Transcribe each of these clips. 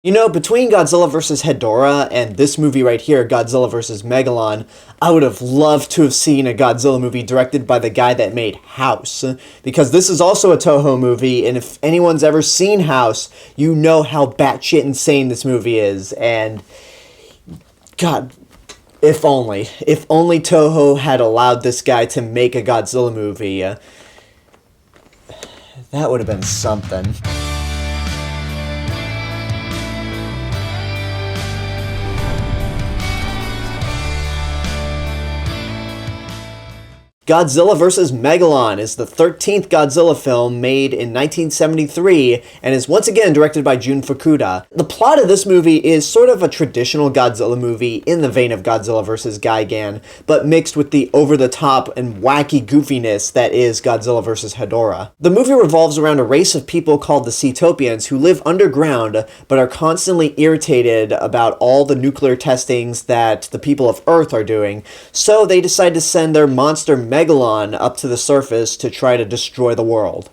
You know, between Godzilla vs. Hedorah and this movie right here, Godzilla vs. Megalon, I would have loved to have seen a Godzilla movie directed by the guy that made House. Because this is also a Toho movie, and if anyone's ever seen House, you know how batshit insane this movie is. And, God, if only Toho had allowed this guy to make a Godzilla movie, that would have been something. Godzilla vs. Megalon is the 13th Godzilla film made in 1973 and is once again directed by Jun Fukuda. The plot of this movie is sort of a traditional Godzilla movie in the vein of Godzilla vs. Gigan, but mixed with the over-the-top and wacky goofiness that is Godzilla vs. Hedorah. The movie revolves around a race of people called the Seatopians who live underground but are constantly irritated about all the nuclear testings that the people of Earth are doing, so they decide to send their monster Megalon up to the surface to try to destroy the world.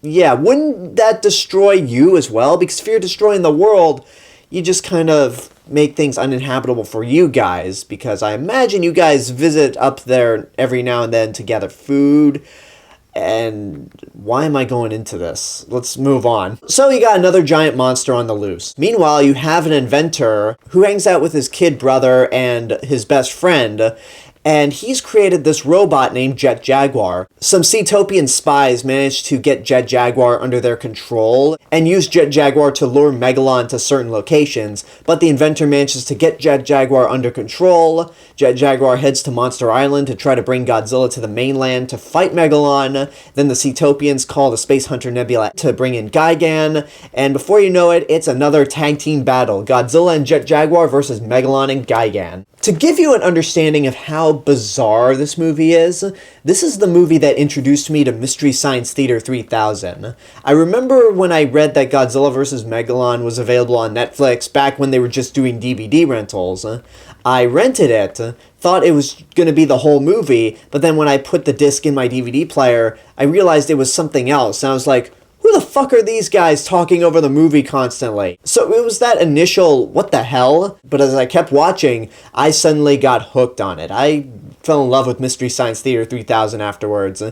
Yeah, wouldn't that destroy you as well? Because if you're destroying the world, you just kind of make things uninhabitable for you guys, because I imagine you guys visit up there every now and then to gather food. And why am I going into this? Let's move on. So you got another giant monster on the loose. Meanwhile, you have an inventor who hangs out with his kid brother and his best friend, and he's created this robot named Jet Jaguar. Some Seatopian spies managed to get Jet Jaguar under their control and use Jet Jaguar to lure Megalon to certain locations, but the inventor manages to get Jet Jaguar under control. Jet Jaguar heads to Monster Island to try to bring Godzilla to the mainland to fight Megalon. Then the Seatopians call the Space Hunter Nebula to bring in Gigan, and before you know it, it's another tag team battle, Godzilla and Jet Jaguar versus Megalon and Gigan. To give you an understanding of how bizarre this movie is, this is the movie that introduced me to Mystery Science Theater 3000. I remember when I read that Godzilla vs. Megalon was available on Netflix back when they were just doing DVD rentals. I rented it, thought it was going to be the whole movie, but then when I put the disc in my DVD player, I realized it was something else, and I was like, who the fuck are these guys talking over the movie constantly? So it was that initial, what the hell? But as I kept watching, I suddenly got hooked on it. I fell in love with Mystery Science Theater 3000 afterwards,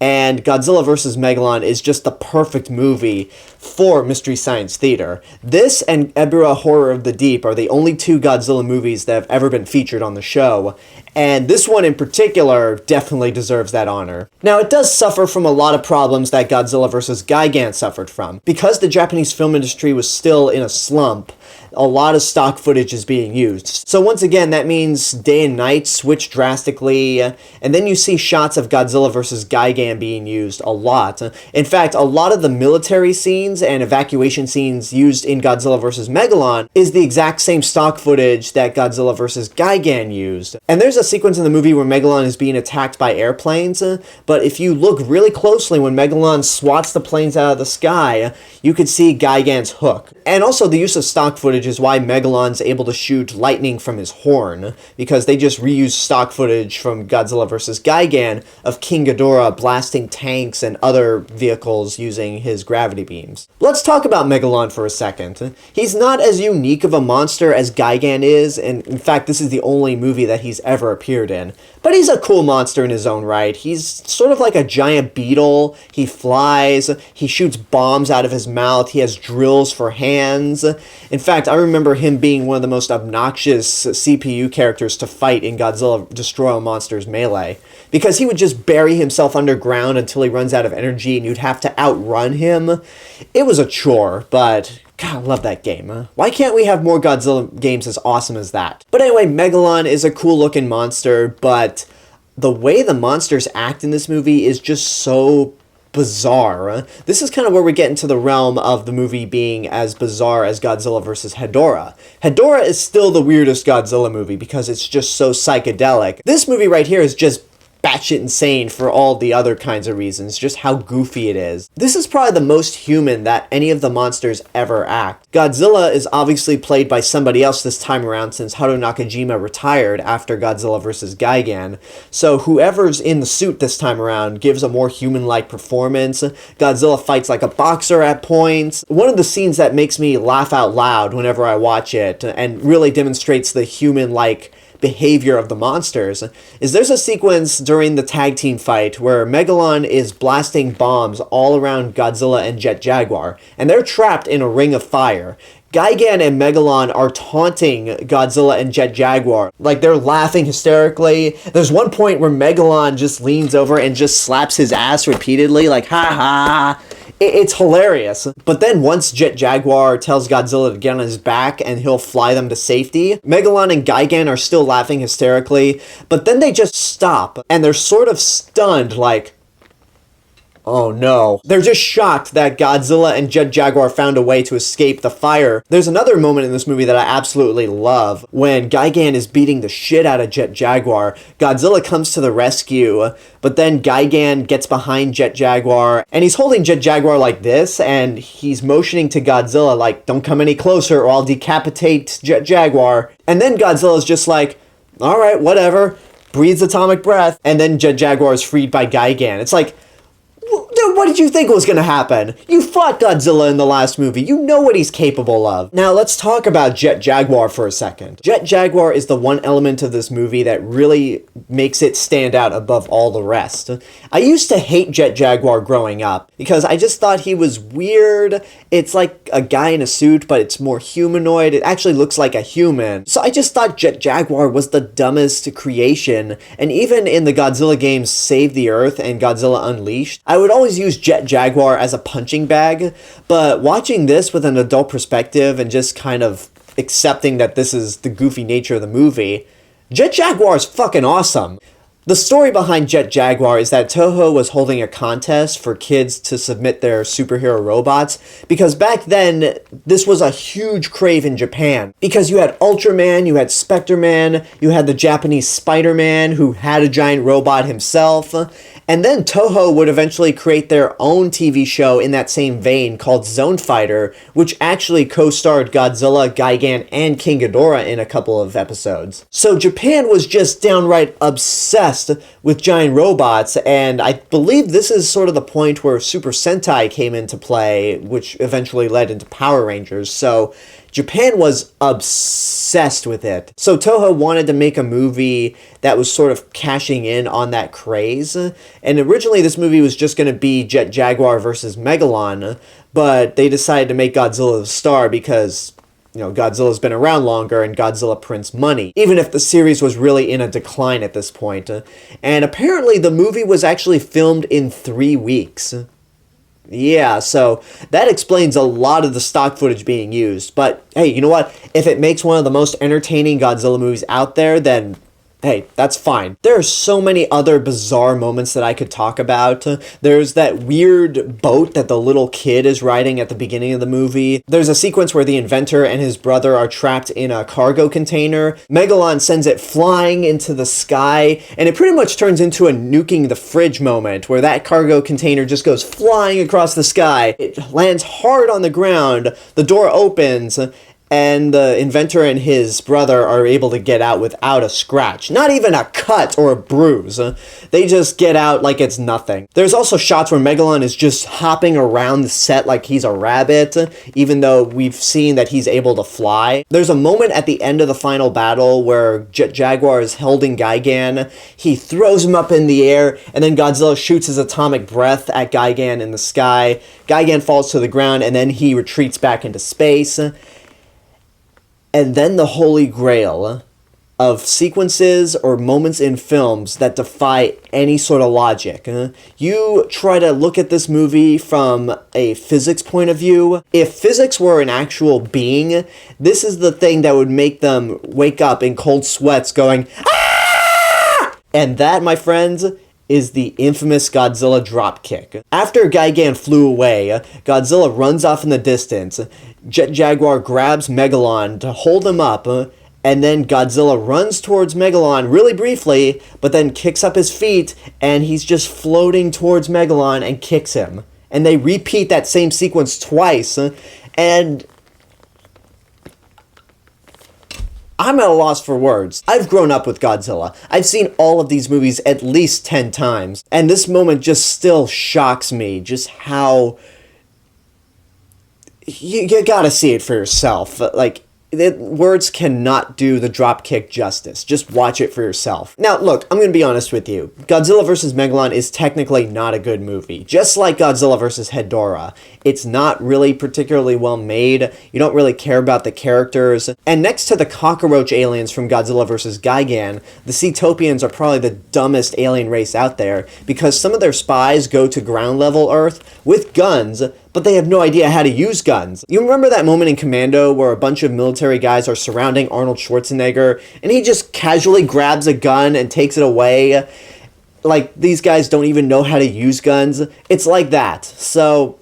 and Godzilla vs. Megalon is just the perfect movie for Mystery Science Theater. This and Ebirah Horror of the Deep are the only two Godzilla movies that have ever been featured on the show, and this one in particular definitely deserves that honor. Now, it does suffer from a lot of problems that Godzilla vs. Gigan suffered from. Because the Japanese film industry was still in a slump, a lot of stock footage is being used. So once again, that means day and night switch drastically, and then you see shots of Godzilla vs. Gigan being used a lot. In fact, a lot of the military scenes and evacuation scenes used in Godzilla vs. Megalon is the exact same stock footage that Godzilla vs. Gigan used. And there's a sequence in the movie where Megalon is being attacked by airplanes, but if you look really closely when Megalon swats the planes out of the sky, you could see Gigan's hook. And also the use of stock footage is why Megalon's able to shoot lightning from his horn, because they just reused stock footage from Godzilla vs. Gigan of King Ghidorah blasting tanks and other vehicles using his gravity beams. Let's talk about Megalon for a second. He's not as unique of a monster as Gigan is, and in fact this is the only movie that he's ever appeared in. But he's a cool monster in his own right. He's sort of like a giant beetle. He flies, he shoots bombs out of his mouth, he has drills for hands. In fact, I remember him being one of the most obnoxious CPU characters to fight in Godzilla Destroy All Monsters Melee, because he would just bury himself underground until he runs out of energy and you'd have to outrun him. It was a chore, but God, I love that game. Why can't we have more Godzilla games as awesome as that? But anyway, Megalon is a cool looking monster, but the way the monsters act in this movie is just so bizarre. This is kind of where we get into the realm of the movie being as bizarre as Godzilla vs. Hedorah. Hedorah is still the weirdest Godzilla movie because it's just so psychedelic. This movie right here is just batshit insane for all the other kinds of reasons, just how goofy it is. This is probably the most human that any of the monsters ever act. Godzilla is obviously played by somebody else this time around since Haruo Nakajima retired after Godzilla vs. Gigan, so whoever's in the suit this time around gives a more human-like performance. Godzilla fights like a boxer at points. One of the scenes that makes me laugh out loud whenever I watch it, and really demonstrates the human-like behavior of the monsters, is there's a sequence during the tag team fight where Megalon is blasting bombs all around Godzilla and Jet Jaguar, and they're trapped in a ring of fire. Gigan and Megalon are taunting Godzilla and Jet Jaguar. Like, they're laughing hysterically. There's one point where Megalon just leans over and just slaps his ass repeatedly, like, ha ha. It's hilarious. But then once Jet Jaguar tells Godzilla to get on his back and he'll fly them to safety, Megalon and Gigan are still laughing hysterically, but then they just stop, and they're sort of stunned, like, oh no. They're just shocked that Godzilla and Jet Jaguar found a way to escape the fire. There's another moment in this movie that I absolutely love. When Gigan is beating the shit out of Jet Jaguar, Godzilla comes to the rescue, but then Gigan gets behind Jet Jaguar, and he's holding Jet Jaguar like this, and he's motioning to Godzilla like, don't come any closer or I'll decapitate Jet Jaguar. And then Godzilla's just like, alright, whatever, breathes atomic breath, and then Jet Jaguar is freed by Gigan. It's like, dude, what did you think was gonna happen? You fought Godzilla in the last movie. You know what he's capable of. Now, let's talk about Jet Jaguar for a second. Jet Jaguar is the one element of this movie that really makes it stand out above all the rest. I used to hate Jet Jaguar growing up because I just thought he was weird. It's like a guy in a suit, but it's more humanoid. It actually looks like a human. So I just thought Jet Jaguar was the dumbest creation. And even in the Godzilla games Save the Earth and Godzilla Unleashed, I would always use Jet Jaguar as a punching bag, but watching this with an adult perspective and just kind of accepting that this is the goofy nature of the movie, Jet Jaguar is fucking awesome. The story behind Jet Jaguar is that Toho was holding a contest for kids to submit their superhero robots, because back then, this was a huge crave in Japan. Because you had Ultraman, you had Spectre-Man, you had the Japanese Spider-Man, who had a giant robot himself, and then Toho would eventually create their own TV show in that same vein called Zone Fighter, which actually co-starred Godzilla, Gigan, and King Ghidorah in a couple of episodes. So Japan was just downright obsessed with giant robots, and I believe this is sort of the point where Super Sentai came into play, which eventually led into Power Rangers. So Japan was obsessed with it. So Toho wanted to make a movie that was sort of cashing in on that craze. And originally this movie was just going to be Jet Jaguar versus Megalon, but they decided to make Godzilla the star because, you know, Godzilla's been around longer and Godzilla prints money, even if the series was really in a decline at this point. And apparently the movie was actually filmed in 3 weeks. Yeah, so that explains a lot of the stock footage being used. But hey, you know what? If it makes one of the most entertaining Godzilla movies out there, then hey, that's fine. There are so many other bizarre moments that I could talk about. There's that weird boat that the little kid is riding at the beginning of the movie. There's a sequence where the inventor and his brother are trapped in a cargo container. Megalon sends it flying into the sky, and it pretty much turns into a nuking the fridge moment, where that cargo container just goes flying across the sky. It lands hard on the ground, the door opens, and the inventor and his brother are able to get out without a scratch. Not even a cut or a bruise. They just get out like it's nothing. There's also shots where Megalon is just hopping around the set like he's a rabbit, even though we've seen that he's able to fly. There's a moment at the end of the final battle where Jet Jaguar is holding Gigan. He throws him up in the air, and then Godzilla shoots his atomic breath at Gigan in the sky. Gigan falls to the ground, and then he retreats back into space. And then the holy grail of sequences or moments in films that defy any sort of logic. You try to look at this movie from a physics point of view. If physics were an actual being, this is the thing that would make them wake up in cold sweats going, "Ah!" And that, my friends, is the infamous Godzilla dropkick. After Gigan flew away, Godzilla runs off in the distance. Jet Jaguar grabs Megalon to hold him up, and then Godzilla runs towards Megalon really briefly, but then kicks up his feet, and he's just floating towards Megalon and kicks him. And they repeat that same sequence twice, and I'm at a loss for words. I've grown up with Godzilla. I've seen all of these movies at least 10 times, and this moment just still shocks me, just how... You gotta see it for yourself. Like, words cannot do the dropkick justice. Just watch it for yourself. Now, look, I'm gonna be honest with you. Godzilla vs. Megalon is technically not a good movie. Just like Godzilla vs. Hedorah. It's not really particularly well made. You don't really care about the characters. And next to the cockroach aliens from Godzilla vs. Gigan, the Seatopians are probably the dumbest alien race out there, because some of their spies go to ground level Earth with guns, but they have no idea how to use guns. You remember that moment in Commando where a bunch of military guys are surrounding Arnold Schwarzenegger, and he just casually grabs a gun and takes it away? Like, these guys don't even know how to use guns. It's like that. So,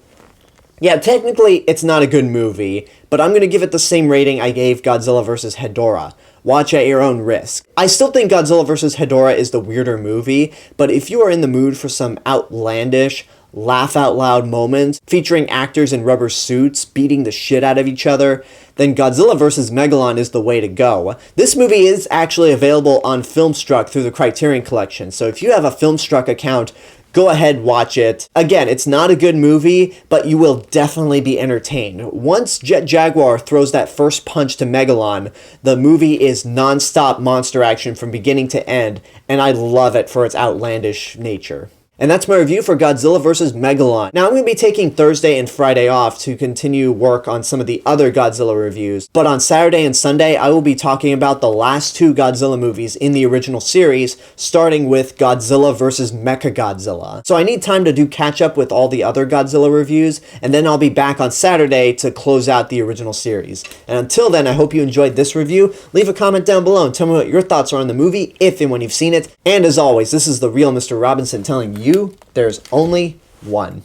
yeah, technically it's not a good movie, but I'm gonna give it the same rating I gave Godzilla vs. Hedorah. Watch at your own risk. I still think Godzilla vs. Hedorah is the weirder movie, but if you are in the mood for some outlandish, laugh-out-loud moments featuring actors in rubber suits beating the shit out of each other, then Godzilla vs. Megalon is the way to go. This movie is actually available on Filmstruck through the Criterion Collection, so if you have a Filmstruck account, go ahead, watch it. Again, it's not a good movie, but you will definitely be entertained. Once Jet Jaguar throws that first punch to Megalon, the movie is non-stop monster action from beginning to end, and I love it for its outlandish nature. And that's my review for Godzilla vs. Megalon. Now, I'm going to be taking Thursday and Friday off to continue work on some of the other Godzilla reviews, but on Saturday and Sunday, I will be talking about the last two Godzilla movies in the original series, starting with Godzilla vs. Mechagodzilla. So I need time to do catch up with all the other Godzilla reviews, and then I'll be back on Saturday to close out the original series. And until then, I hope you enjoyed this review. Leave a comment down below and tell me what your thoughts are on the movie, if and when you've seen it. And as always, this is the real Mr. Robinson telling you there's only one.